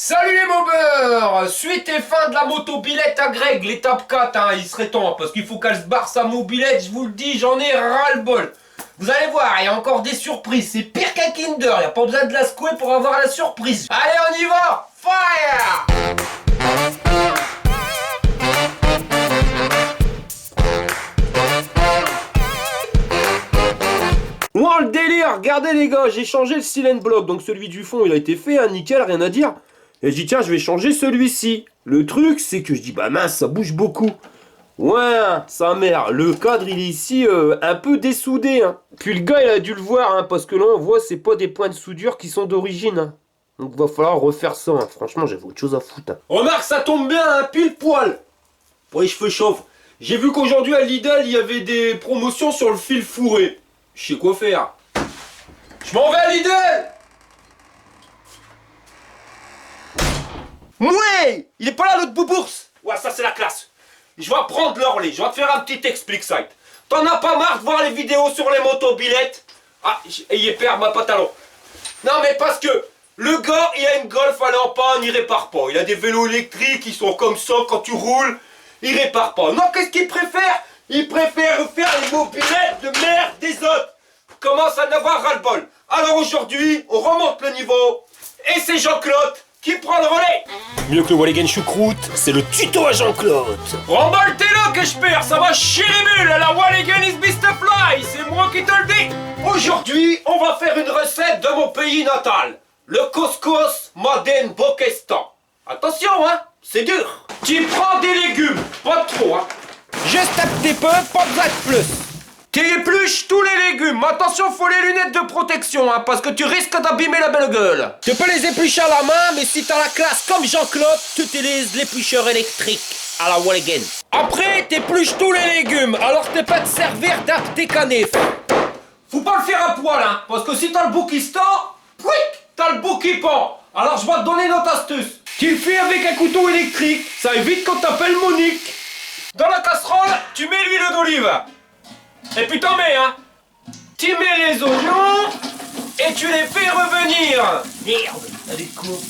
Salut les mobeurs! Suite et fin de la motobilette à Greg, l'étape 4, hein, il serait temps, parce qu'il faut qu'elle se barre sa mobilette, je vous le dis, j'en ai ras-le-bol. Vous allez voir, il y a encore des surprises, c'est pire qu'un Kinder, il n'y a pas besoin de la secouer pour avoir la surprise. Allez, on y va! Fire! Moi le délire, regardez les gars, j'ai changé le silent block, donc celui du fond il a été fait, hein, nickel, rien à dire. Et je dis tiens, je vais changer celui-ci. Le truc c'est que je dis bah mince, ça bouge beaucoup. Ouais, sa mère, le cadre il est ici un peu dessoudé. Hein. Puis le gars il a dû le voir, hein, parce que là on voit c'est pas des points de soudure qui sont d'origine. Hein. Donc va falloir refaire ça, hein. Franchement j'avais autre chose à foutre. Hein. Remarque, ça tombe bien, hein, pile poil. Pour les cheveux chauves. J'ai vu qu'aujourd'hui à Lidl il y avait des promotions sur le fil fourré. Je sais quoi faire. Je m'en vais à Lidl. Ouais, il est pas là l'autre boubours. Ouais, ça c'est la classe. Je vais prendre l'orlé, je vais te faire un petit explique site. T'en as pas marre de voir les vidéos sur les motobilettes? Ah, ayez peur ma pantalon. Non mais parce que le gars il a une Golf à l'empane, il répare pas. Il a des vélos électriques qui sont comme ça quand tu roules, il répare pas. Non, qu'est-ce qu'il préfère? Il préfère faire les mobilettes de merde des autres. Commence à en avoir ras-le-bol. Alors aujourd'hui, on remonte le niveau. Et c'est Jean-Claude qui prend le relais. Mieux que le Walligan choucroute, c'est le tuto à Jean-Claude. Remballe tes là que je perds, ça va chier les bulles. La Walligan is beast fly, c'est moi qui te le dis. Aujourd'hui, on va faire une recette de mon pays natal. Le couscous Maden Bokestan. Attention, hein, c'est dur. Tu prends des légumes, pas trop, hein. Juste un petit peu, pas besoin de plus. Tu épluches tous les légumes. Attention, faut les lunettes de protection, hein, parce que tu risques d'abîmer la belle gueule. Tu peux les éplucher à la main, mais si t'as la classe comme Jean-Claude, tu utilises l'éplucheur électrique à la Walligan. Après, t'épluches tous les légumes, alors t'es pas de servir d'un petit canif. Faut pas le faire à poil, hein, parce que si t'as le bouquistan, t'as le bouc qui pend. Alors je vais te donner notre astuce. Tu le fais avec un couteau électrique, ça évite qu'on t'appelle Monique. Dans la casserole, tu mets l'huile d'olive. Et puis t'en mets, hein. Tu mets les oignons et tu les fais revenir. Merde, t'as des coups.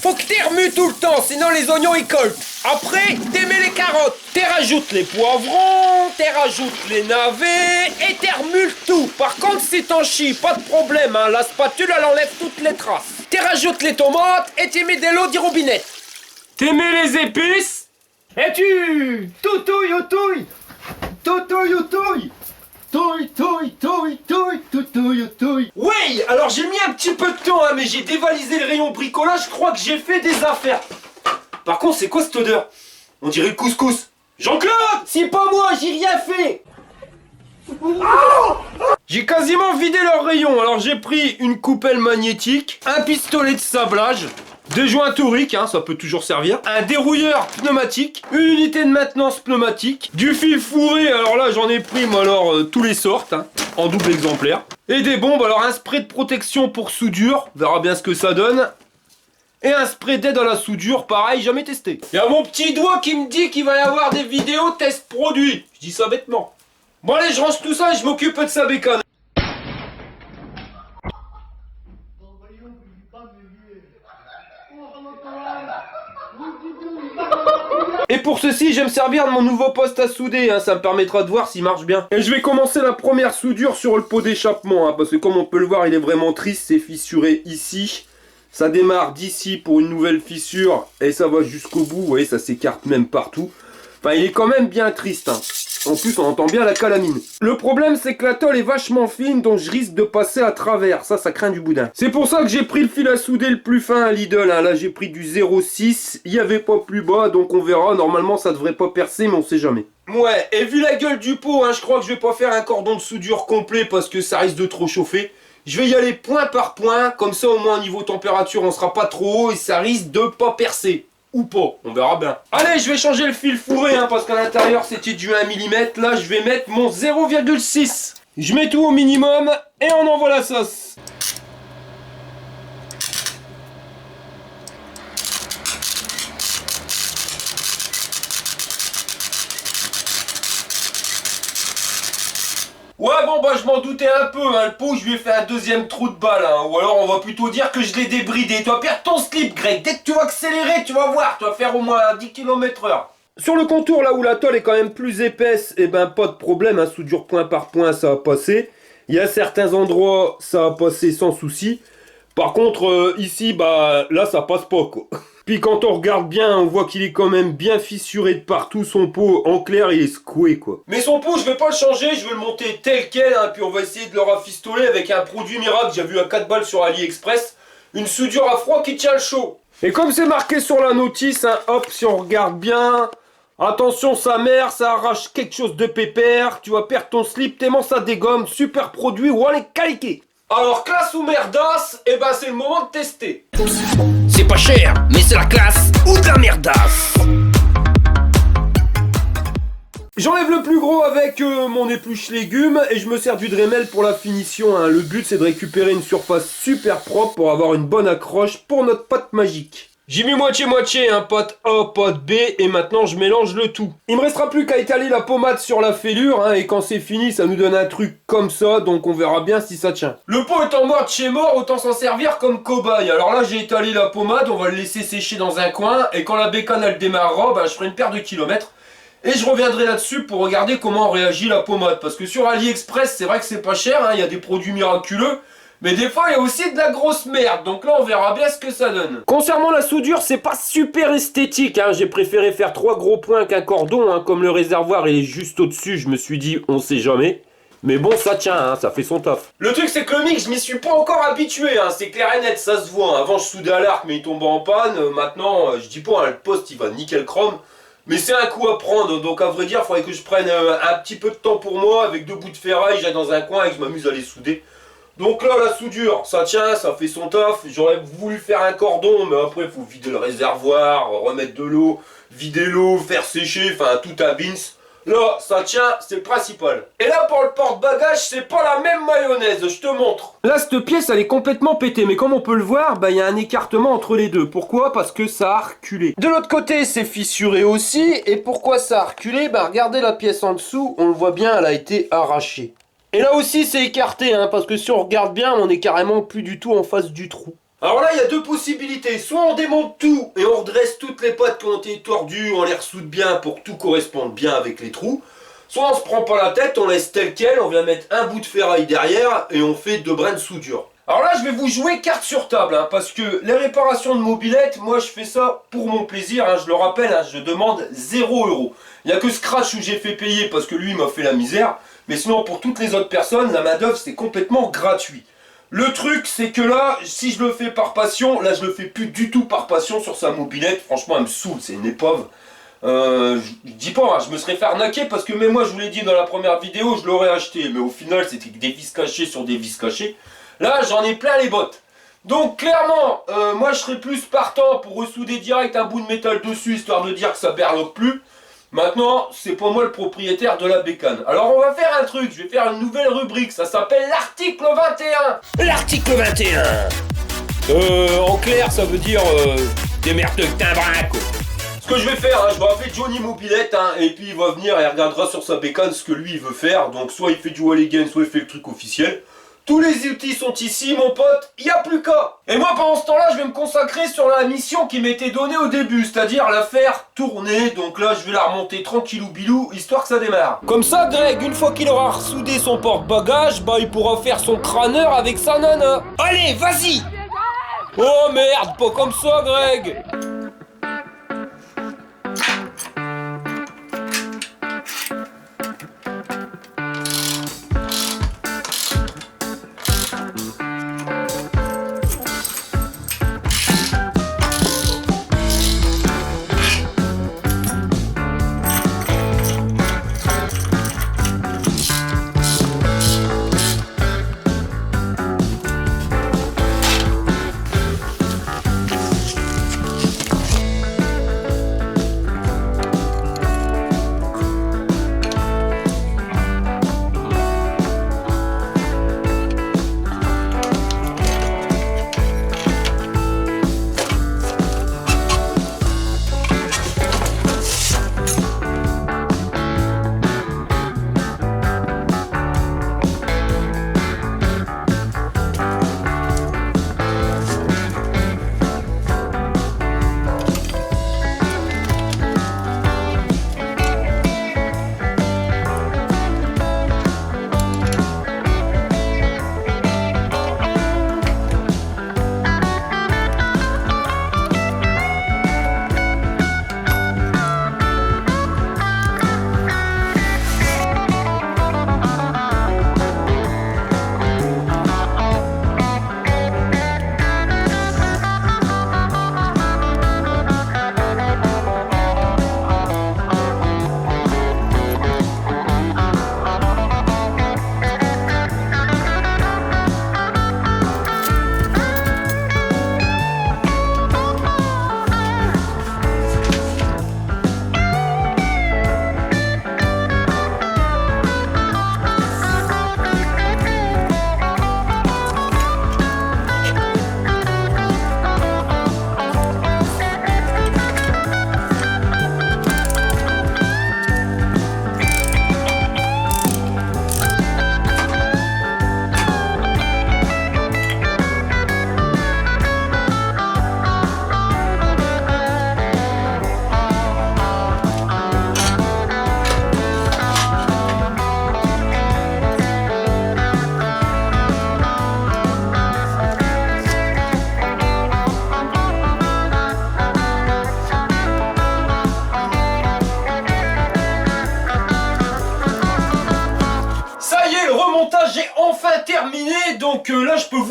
Faut que t'y remues tout le temps, sinon les oignons ils collent. Après, t'y mets les carottes. T'y rajoutes les poivrons, t'y rajoutes les navets et t'y remues le tout. Par contre, si t'en chies, pas de problème, hein. La spatule, elle enlève toutes les traces. T'y rajoutes les tomates et t'y mets de l'eau du robinet. T'y mets les épices. Et tu toutouille ou touille, toutouille ou touille, touille, touille, touille, touille, toutouille ou touille. Oui, alors j'ai mis un petit peu de temps, hein, mais j'ai dévalisé le rayon bricolage, je crois que j'ai fait des affaires. Par contre, c'est quoi cette odeur? On dirait le couscous. Jean-Claude! C'est pas moi, j'ai rien fait. J'ai quasiment vidé leur rayon, alors j'ai pris une coupelle magnétique, un pistolet de sablage, des joints toriques, hein, ça peut toujours servir, un dérouilleur pneumatique, une unité de maintenance pneumatique, du fil fourré, alors là j'en ai pris moi alors tous les sortes, hein, en double exemplaire, et des bombes, alors un spray de protection pour soudure, on verra bien ce que ça donne, et un spray d'aide à la soudure, pareil, jamais testé. Il y a mon petit doigt qui me dit qu'il va y avoir des vidéos test produits, je dis ça bêtement. Bon allez, je range tout ça et je m'occupe de sa bécane. Et pour ceci, je vais me servir de mon nouveau poste à souder, hein, ça me permettra de voir s'il marche bien. Et je vais commencer la première soudure sur le pot d'échappement, hein, parce que comme on peut le voir, il est vraiment triste, c'est fissuré ici. Ça démarre d'ici pour une nouvelle fissure, et ça va jusqu'au bout, vous voyez, ça s'écarte même partout. Enfin, il est quand même bien triste, hein. En plus, on entend bien la calamine. Le problème, c'est que la tôle est vachement fine, donc je risque de passer à travers. Ça craint du boudin. C'est pour ça que j'ai pris le fil à souder le plus fin à Lidl. Hein. Là, j'ai pris du 0,6. Il n'y avait pas plus bas, donc on verra. Normalement, ça devrait pas percer, mais on sait jamais. Ouais, et vu la gueule du pot, hein, je crois que je vais pas faire un cordon de soudure complet parce que ça risque de trop chauffer. Je vais y aller point par point. Comme ça, au moins, au niveau température, on sera pas trop haut et ça risque de pas percer. Ou pas, on verra bien. Allez, je vais changer le fil fourré, hein, parce qu'à l'intérieur c'était du 1 mm. Là, je vais mettre mon 0,6. Je mets tout au minimum et on envoie la sauce. Ouais, bon, bah, je m'en doutais un peu, hein. Le pot, je lui ai fait un deuxième trou de balle, hein. Ou alors, on va plutôt dire que je l'ai débridé. Tu vas perdre ton slip, Greg. Dès que tu vas accélérer, tu vas voir. Tu vas faire au moins 10 km/h. Sur le contour, là où la tôle est quand même plus épaisse, eh ben, pas de problème, hein. Soudure point par point, ça va passer. Il y a certains endroits, ça va passer sans souci. Par contre, ici, bah, là, ça passe pas, quoi. Puis quand on regarde bien, on voit qu'il est quand même bien fissuré de partout, son pot. En clair, il est secoué, quoi. Mais son pot, je vais pas le changer, je vais le monter tel quel, hein, puis on va essayer de le rafistoler avec un produit miracle. J'ai vu à 4 balles sur AliExpress. Une soudure à froid qui tient le chaud. Et comme c'est marqué sur la notice, hein, hop, si on regarde bien... Attention, sa mère, ça arrache quelque chose de pépère. Tu vas perdre ton slip tellement ça dégomme. Super produit, ou allez, caliquer. Alors, classe ou merdasse, eh ben c'est le moment de tester. C'est pas cher, mais c'est la classe ou de la merdasse. J'enlève le plus gros avec mon épluche légumes et je me sers du Dremel pour la finition, hein. Le but c'est de récupérer une surface super propre pour avoir une bonne accroche pour notre pâte magique. J'ai mis moitié-moitié, hein, pâte A, pâte B, et maintenant je mélange le tout. Il me restera plus qu'à étaler la pommade sur la fêlure, hein, et quand c'est fini, ça nous donne un truc comme ça, donc on verra bien si ça tient. Le pot étant mort de chez mort, autant s'en servir comme cobaye. Alors là, j'ai étalé la pommade, on va le laisser sécher dans un coin, et quand la bécane elle démarrera, bah, je ferai une paire de kilomètres. Et je reviendrai là-dessus pour regarder comment réagit la pommade. Parce que sur AliExpress, c'est vrai que c'est pas cher, hein, il y a des produits miraculeux. Mais des fois, il y a aussi de la grosse merde. Donc là, on verra bien ce que ça donne. Concernant la soudure, c'est pas super esthétique, hein. J'ai préféré faire 3 gros points qu'un cordon, hein. Comme le réservoir il est juste au-dessus, je me suis dit, on sait jamais. Mais bon, ça tient, hein, ça fait son taf. Le truc, c'est que le mix, je m'y suis pas encore habitué, hein. C'est clair et net, ça se voit, hein. Avant, je soudais à l'arc, mais il tombait en panne. Maintenant, je dis pas, hein, le poste, il va nickel chrome. Mais c'est un coup à prendre, donc à vrai dire, il faudrait que je prenne un petit peu de temps pour moi, avec 2 bouts de ferraille, j'aille dans un coin et que je m'amuse à les souder. Donc là, la soudure, ça tient, ça fait son taf. J'aurais voulu faire un cordon, mais après, il faut vider le réservoir, remettre de l'eau, vider l'eau, faire sécher, enfin, tout un bins. Là, ça tient, c'est le principal. Et là, pour le porte-bagages, c'est pas la même mayonnaise, je te montre. Là, cette pièce, elle est complètement pétée, mais comme on peut le voir, bah, il y a un écartement entre les deux. Pourquoi? Parce que ça a reculé. De l'autre côté, c'est fissuré aussi. Et pourquoi ça a reculé? Bah, regardez la pièce en dessous, on le voit bien, elle a été arrachée. Et là aussi c'est écarté, hein, parce que si on regarde bien, on est carrément plus du tout en face du trou. Alors là, il y a deux possibilités. Soit on démonte tout et on redresse toutes les pattes qui ont été tordues, on les ressoude bien pour que tout corresponde bien avec les trous. Soit on se prend pas la tête, on laisse tel quel, on vient mettre un bout de ferraille derrière et on fait 2 brins de soudure. Alors là, je vais vous jouer carte sur table, hein, parce que les réparations de mobylettes, moi je fais ça pour mon plaisir, hein, je le rappelle, hein, je demande 0 €. Il n'y a que Scratch où j'ai fait payer parce que lui m'a fait la misère. Mais sinon, pour toutes les autres personnes, la main d'œuvre, c'est complètement gratuit. Le truc, c'est que là, si je le fais par passion, là, je le fais plus du tout par passion sur sa mobilette. Franchement, elle me saoule, c'est une épave. Je dis pas, hein, je me serais fait arnaquer parce que même moi, je vous l'ai dit dans la première vidéo, je l'aurais acheté. Mais au final, c'était des vis cachées sur des vis cachées. Là, j'en ai plein les bottes. Donc, clairement, moi, je serais plus partant pour ressouder direct un bout de métal dessus, histoire de dire que ça berloque plus. Maintenant, c'est pas moi le propriétaire de la bécane. Alors on va faire un truc, je vais faire une nouvelle rubrique, ça s'appelle l'article 21. L'article 21. En clair, ça veut dire démerde-toi que t'es un brin, quoi. Ce que je vais faire, hein, je vais appeler Johnny Mobilette, hein, et puis il va venir et il regardera sur sa bécane ce que lui il veut faire. Donc soit il fait du wall again, soit il fait le truc officiel. Tous les outils sont ici, mon pote, il n'y a plus qu'à. Et moi, pendant ce temps-là, je vais me consacrer sur la mission qui m'était donnée au début, c'est-à-dire la faire tourner. Donc là, je vais la remonter tranquillou bilou, histoire que ça démarre. Comme ça, Greg, une fois qu'il aura ressoudé son porte-bagages, bah il pourra faire son crâneur avec sa nana. Allez, vas-y. Oh merde, pas comme ça, Greg.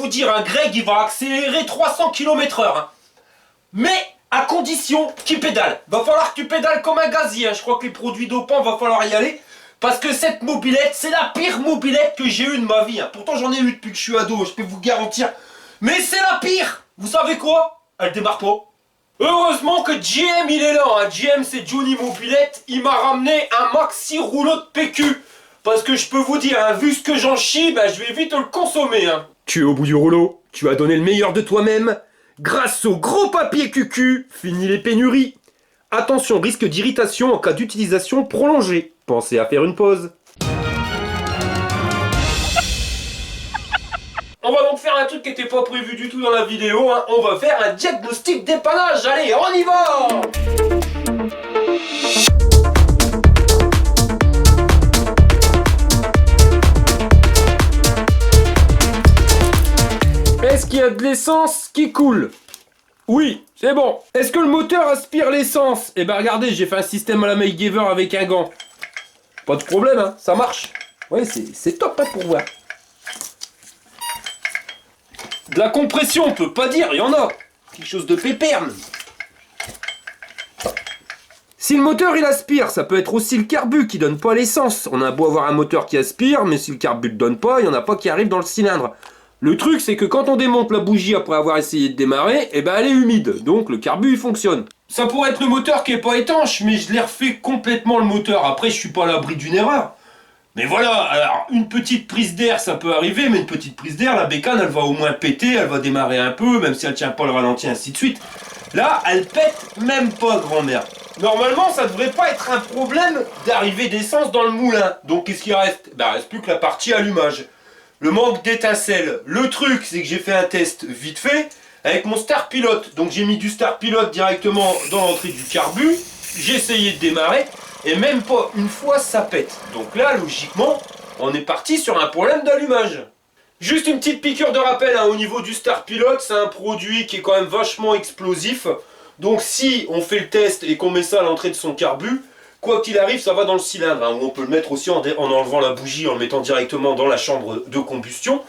vous dire, un Greg, il va accélérer 300 km/h. Hein. Mais à condition qu'il pédale. Va falloir que tu pédales comme un gazier. Hein. Je crois que les produits dopants, va falloir y aller. Parce que cette mobilette, c'est la pire mobilette que j'ai eue de ma vie. Hein. Pourtant, j'en ai eu depuis que je suis ado, je peux vous garantir. Mais c'est la pire. Vous savez quoi? Elle démarre pas. Heureusement que GM, il est là. Hein. GM, c'est Johnny Mobilette. Il m'a ramené un maxi rouleau de PQ. Parce que je peux vous dire, hein, vu ce que j'en chie, ben, je vais vite le consommer. Hein. Tu es au bout du rouleau, tu as donné le meilleur de toi-même. Grâce au gros papier cucu, fini les pénuries. Attention, risque d'irritation en cas d'utilisation prolongée. Pensez à faire une pause. On va donc faire un truc qui n'était pas prévu du tout dans la vidéo. Hein. On va faire un diagnostic dépannage. Allez, on y va! Est-ce qu'il y a de l'essence qui coule? Oui, c'est bon. Est-ce que le moteur aspire l'essence? Eh ben regardez, j'ai fait un système à la MacGyver avec un gant. Pas de problème, hein, ça marche. Ouais, c'est top hein, pour voir. De la compression, on peut pas dire, il y en a. Quelque chose de pépère. Si le moteur il aspire, ça peut être aussi le carbu qui donne pas l'essence. On a beau avoir un moteur qui aspire, mais si le carbu ne donne pas, il y en a pas qui arrive dans le cylindre. Le truc, c'est que quand on démonte la bougie après avoir essayé de démarrer, eh ben elle est humide, donc le carbu il fonctionne. Ça pourrait être le moteur qui est pas étanche, mais je l'ai refait complètement le moteur. Après, je suis pas à l'abri d'une erreur. Mais voilà, alors une petite prise d'air, ça peut arriver, mais une petite prise d'air, la bécane, elle va au moins péter, elle va démarrer un peu, même si elle tient pas le ralenti, ainsi de suite. Là, elle pète même pas, grand-mère. Normalement, ça devrait pas être un problème d'arrivée d'essence dans le moulin. Donc, qu'est-ce qui reste? Ben, il reste plus que la partie allumage. Le manque d'étincelles. Le truc, c'est que j'ai fait un test vite fait avec mon Star Pilote. Donc j'ai mis du Star Pilote directement dans l'entrée du carbu. J'ai essayé de démarrer et même pas une fois ça pète. Donc là, logiquement, on est parti sur un problème d'allumage. Juste une petite piqûre de rappel hein, au niveau du Star Pilote. C'est un produit qui est quand même vachement explosif. Donc si on fait le test et qu'on met ça à l'entrée de son carbu, quoi qu'il arrive, ça va dans le cylindre, hein, où on peut le mettre aussi en enlevant la bougie, en le mettant directement dans la chambre de combustion.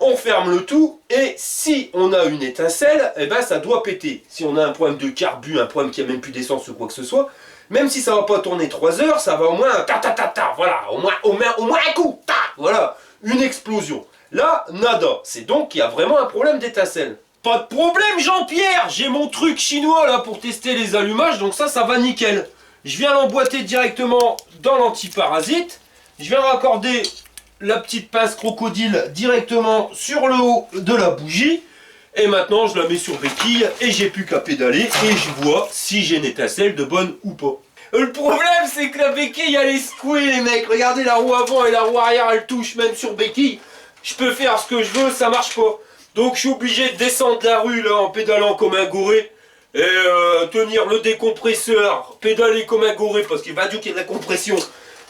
On ferme le tout, et si on a une étincelle, eh ben ça doit péter. Si on a un problème de carbu, un problème qui a même plus d'essence ou quoi que ce soit, même si ça va pas tourner 3 heures, ça va au moins ta, voilà, au moins un coup, ta, voilà, une explosion. Là, nada. C'est donc qu'il y a vraiment un problème d'étincelle. Pas de problème, Jean-Pierre, j'ai mon truc chinois là pour tester les allumages, donc ça va nickel. Je viens l'emboîter directement dans l'antiparasite. Je viens raccorder la petite pince crocodile directement sur le haut de la bougie. Et maintenant, je la mets sur béquille et j'ai plus qu'à pédaler et je vois si j'ai une étincelle de bonne ou pas. Le problème, c'est que la béquille, elle est secouée, les mecs. Regardez, la roue avant et la roue arrière, elle touche même sur béquille. Je peux faire ce que je veux, ça marche pas. Donc, je suis obligé de descendre la rue là en pédalant comme un goré. Et tenir le décompresseur, pédaler comme un goré parce qu'il va dire qu'il y a de la compression,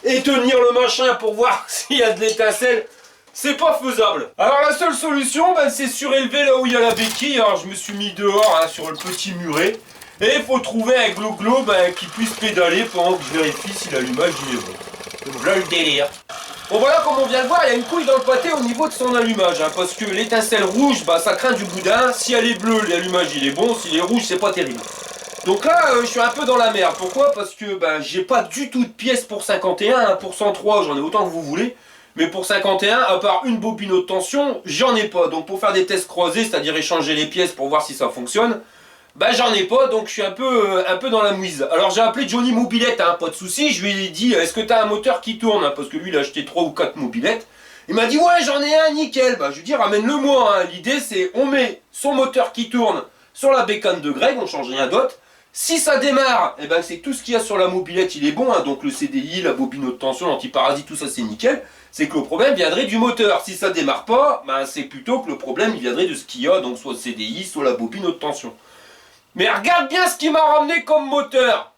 et tenir le machin pour voir s'il y a de l'étincelle, c'est pas faisable. Alors la seule solution, ben, c'est surélever là où il y a la béquille. Alors je me suis mis dehors hein, sur le petit muret, et il faut trouver un glo-glo ben, qui puisse pédaler pendant que je vérifie si l'allumage il est bon. Donc là le délire. Bon voilà, comme on vient de voir, il y a une couille dans le pâté au niveau de son allumage, hein, parce que l'étincelle rouge, bah, ça craint du boudin. Si elle est bleue, l'allumage il est bon. S'il est rouge, c'est pas terrible. Donc là, je suis un peu dans la merde. Pourquoi? Parce que bah, j'ai pas du tout de pièces pour 51. Hein, pour 103, j'en ai autant que vous voulez. Mais pour 51, à part une bobine haute tension, j'en ai pas. Donc pour faire des tests croisés, c'est-à-dire échanger les pièces pour voir si ça fonctionne, bah j'en ai pas, donc je suis un peu dans la mouise. Alors j'ai appelé Johnny Mobilette, hein, pas de soucis. Je lui ai dit, est-ce que t'as un moteur qui tourne hein, parce que lui il a acheté 3 ou 4 mobilettes. Il m'a dit, ouais j'en ai un, nickel. Bah je lui ai dit, ramène-le moi. Hein. L'idée c'est, on met son moteur qui tourne sur la bécane de Greg, on change rien d'autre. Si ça démarre, eh ben c'est tout ce qu'il y a sur la mobilette, il est bon. Hein. Donc le CDI, la bobine haute tension, l'antiparasite, tout ça c'est nickel. C'est que le problème viendrait du moteur. Si ça démarre pas, ben, c'est plutôt que le problème il viendrait de ce qu'il y a, donc soit le CDI, soit la bobine haute tension. Mais regarde bien ce qu'il m'a ramené comme moteur.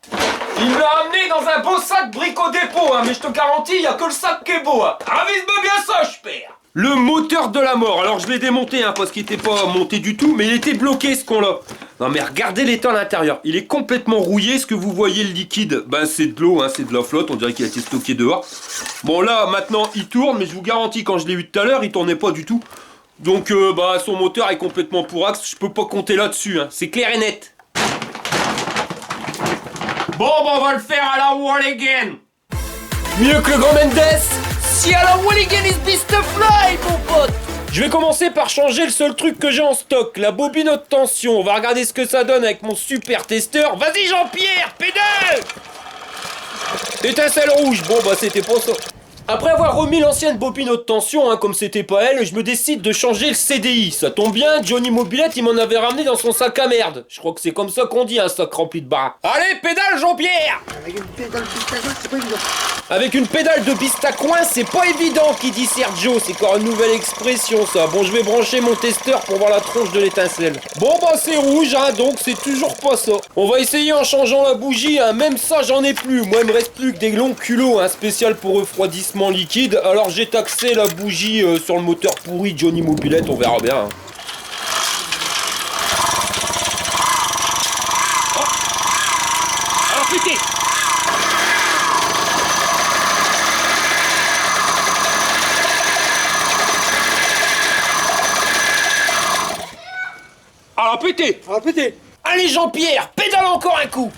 Il m'a ramené dans un beau sac Brico Dépôt, hein, mais je te garantis, il n'y a que le sac qui est beau. Hein. Ravise-moi bien ça, je perds. Le moteur de la mort. Alors je l'ai démonté hein, parce qu'il n'était pas monté du tout, mais il était bloqué ce con-là. Non mais regardez l'état à l'intérieur. Il est complètement rouillé. Ce que vous voyez, le liquide, ben, c'est de l'eau, hein, c'est de la flotte. On dirait qu'il a été stocké dehors. Bon là, maintenant, il tourne, mais je vous garantis, quand je l'ai eu tout à l'heure, il tournait pas du tout. Donc bah son moteur est complètement pourrax, je peux pas compter là-dessus, hein. C'est clair et net. Bon bah on va le faire à la wall again. Mieux que le grand Mendes. Si à la wall again is beast fly, mon pote. Je vais commencer par changer le seul truc que j'ai en stock, la bobine haute tension. On va regarder ce que ça donne avec mon super testeur. Vas-y Jean-Pierre, pédale. Étincelle rouge, bon bah c'était pas ça. Après avoir remis l'ancienne bobine haute tension, hein, comme c'était pas elle, je me décide de changer le CDI. Ça tombe bien, Johnny Mobilette il m'en avait ramené dans son sac à merde. Je crois que c'est comme ça qu'on dit un sac rempli de barres. Allez, pédale Jean-Pierre. Avec une pédale Pistacoin, c'est pas évident. Avec une pédale de Pistacoin, c'est pas évident, qui dit Sergio. C'est encore une nouvelle expression ça. Bon, je vais brancher mon testeur pour voir la tronche de l'étincelle. Bon bah c'est rouge, hein, donc c'est toujours pas ça. On va essayer en changeant la bougie, hein. Même ça j'en ai plus. Moi il me reste plus que des longs culots, un spécial pour refroidissement liquide. Alors j'ai taxé la bougie sur le moteur pourri Johnny Mobilette, on verra bien, hein. Oh. Alors pété. Alors pété. Ah pété. Allez Jean-Pierre, pédale encore un coup.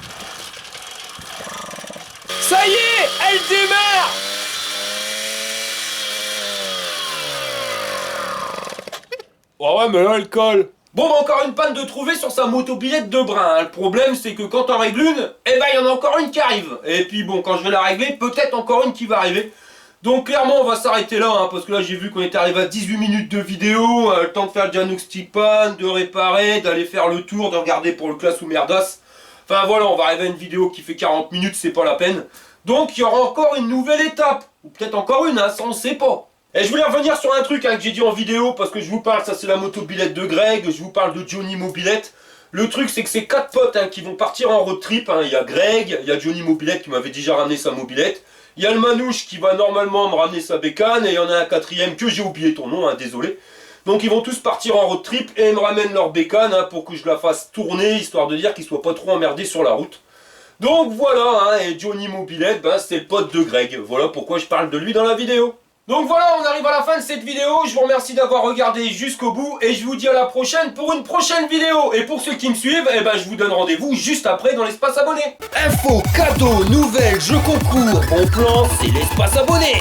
Ça y est, elle démarre. Oh ouais, mais là, elle colle. Bon, bah, encore une panne de trouver sur sa motobilette de brin, hein. Le problème, c'est que quand on règle une, eh ben, il y en a encore une qui arrive. Et puis, bon, quand je vais la régler, peut-être encore une qui va arriver. Donc, clairement, on va s'arrêter là, hein, parce que là, j'ai vu qu'on était arrivé à 18 minutes de vidéo, le temps de faire le diagnostic panne, de réparer, d'aller faire le tour, de regarder pour le classe ou merdas. Enfin, voilà, on va arriver à une vidéo qui fait 40 minutes, c'est pas la peine. Donc, il y aura encore une nouvelle étape. Ou peut-être encore une, hein, ça, on sait pas. Et je voulais revenir sur un truc, hein, que j'ai dit en vidéo, parce que je vous parle, ça c'est la motobilette de Greg, je vous parle de Johnny Mobilette. Le truc c'est que c'est 4 potes, hein, qui vont partir en road trip, hein. Il y a Greg, il y a Johnny Mobilette qui m'avait déjà ramené sa mobilette, il y a le Manouche qui va normalement me ramener sa bécane, et il y en a un quatrième que j'ai oublié ton nom, hein, désolé. Donc ils vont tous partir en road trip et ils me ramènent leur bécane, hein, pour que je la fasse tourner, histoire de dire qu'ils soient pas trop emmerdés sur la route. Donc voilà, hein, et Johnny Mobilette, ben, c'est le pote de Greg, voilà pourquoi je parle de lui dans la vidéo. Donc voilà, on arrive à la fin de cette vidéo, je vous remercie d'avoir regardé jusqu'au bout et je vous dis à la prochaine pour une prochaine vidéo. Et pour ceux qui me suivent, eh ben, je vous donne rendez-vous juste après dans l'espace abonné. Infos, cadeaux, nouvelles, jeux concours. Bon plan, c'est l'espace abonné.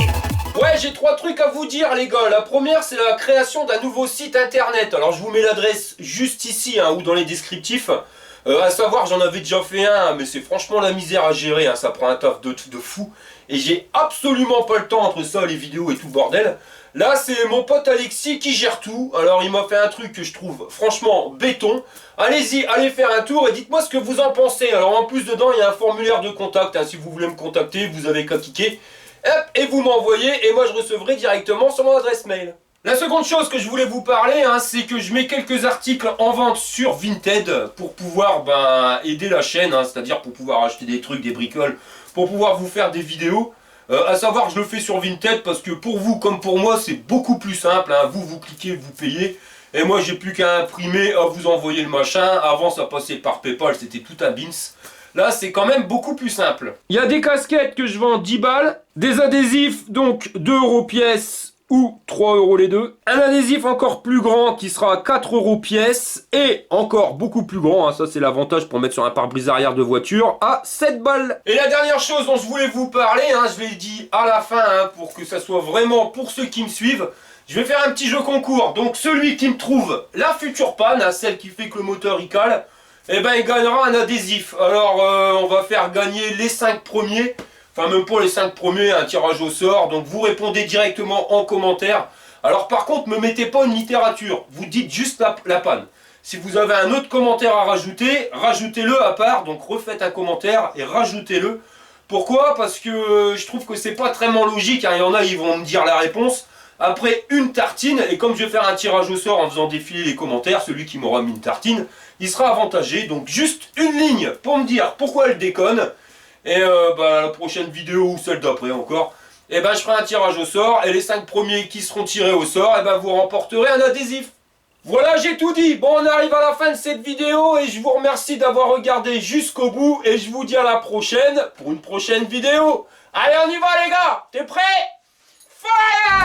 Ouais, j'ai 3 trucs à vous dire les gars. La première, c'est la création d'un nouveau site internet. Alors je vous mets l'adresse juste ici, hein, ou dans les descriptifs. À savoir, j'en avais déjà fait un, mais c'est franchement la misère à gérer, hein, ça prend un taf de fou. Et j'ai absolument pas le temps entre ça, les vidéos et tout le bordel. Là, c'est mon pote Alexis qui gère tout. Alors, il m'a fait un truc que je trouve franchement béton. Allez-y, allez faire un tour et dites-moi ce que vous en pensez. Alors, en plus, dedans, il y a un formulaire de contact, hein. Si vous voulez me contacter, vous avez qu'à cliquer. Hop, et vous m'envoyez, et moi, je recevrai directement sur mon adresse mail. La seconde chose que je voulais vous parler, hein, c'est que je mets quelques articles en vente sur Vinted pour pouvoir aider la chaîne, hein, c'est-à-dire pour pouvoir acheter des trucs, des bricoles, pour pouvoir vous faire des vidéos. À savoir que je le fais sur Vinted parce que pour vous comme pour moi c'est beaucoup plus simple, hein. Vous cliquez, vous payez, et moi j'ai plus qu'à imprimer, à vous envoyer le machin. Avant ça passait par Paypal, c'était tout un bins. Là, c'est quand même beaucoup plus simple. Il y a des casquettes que je vends 10 balles, des adhésifs, donc 2 € pièce ou 3 € les deux. Un adhésif encore plus grand qui sera 4 € pièce et encore beaucoup plus grand, hein, ça c'est l'avantage pour mettre sur un pare-brise arrière de voiture, à 7 balles. Et la dernière chose dont je voulais vous parler, hein, je l'ai dit à la fin, hein, pour que ça soit vraiment pour ceux qui me suivent, je vais faire un petit jeu concours. Donc celui qui me trouve la future panne, hein, celle qui fait que le moteur il cale, eh ben il gagnera un adhésif. Alors on va faire gagner les 5 premiers, enfin même pas les 5 premiers, un tirage au sort. Donc vous répondez directement en commentaire. Alors par contre ne me mettez pas une littérature, vous dites juste la panne. Si vous avez un autre commentaire à rajouter, rajoutez-le à part, donc refaites un commentaire et rajoutez-le. Pourquoi? Parce que je trouve que c'est pas très logique, hein. Il y en a, ils vont me dire la réponse après une tartine, et comme je vais faire un tirage au sort en faisant défiler les commentaires, celui qui m'aura mis une tartine, il sera avantagé. Donc juste une ligne pour me dire pourquoi elle déconne, et la prochaine vidéo ou celle d'après encore, et je ferai un tirage au sort, et les 5 premiers qui seront tirés au sort, vous remporterez un adhésif. Voilà, j'ai tout dit. Bon, on arrive à la fin de cette vidéo et je vous remercie d'avoir regardé jusqu'au bout et je vous dis à la prochaine pour une prochaine vidéo. Allez, on y va les gars. T'es prêts? Fire!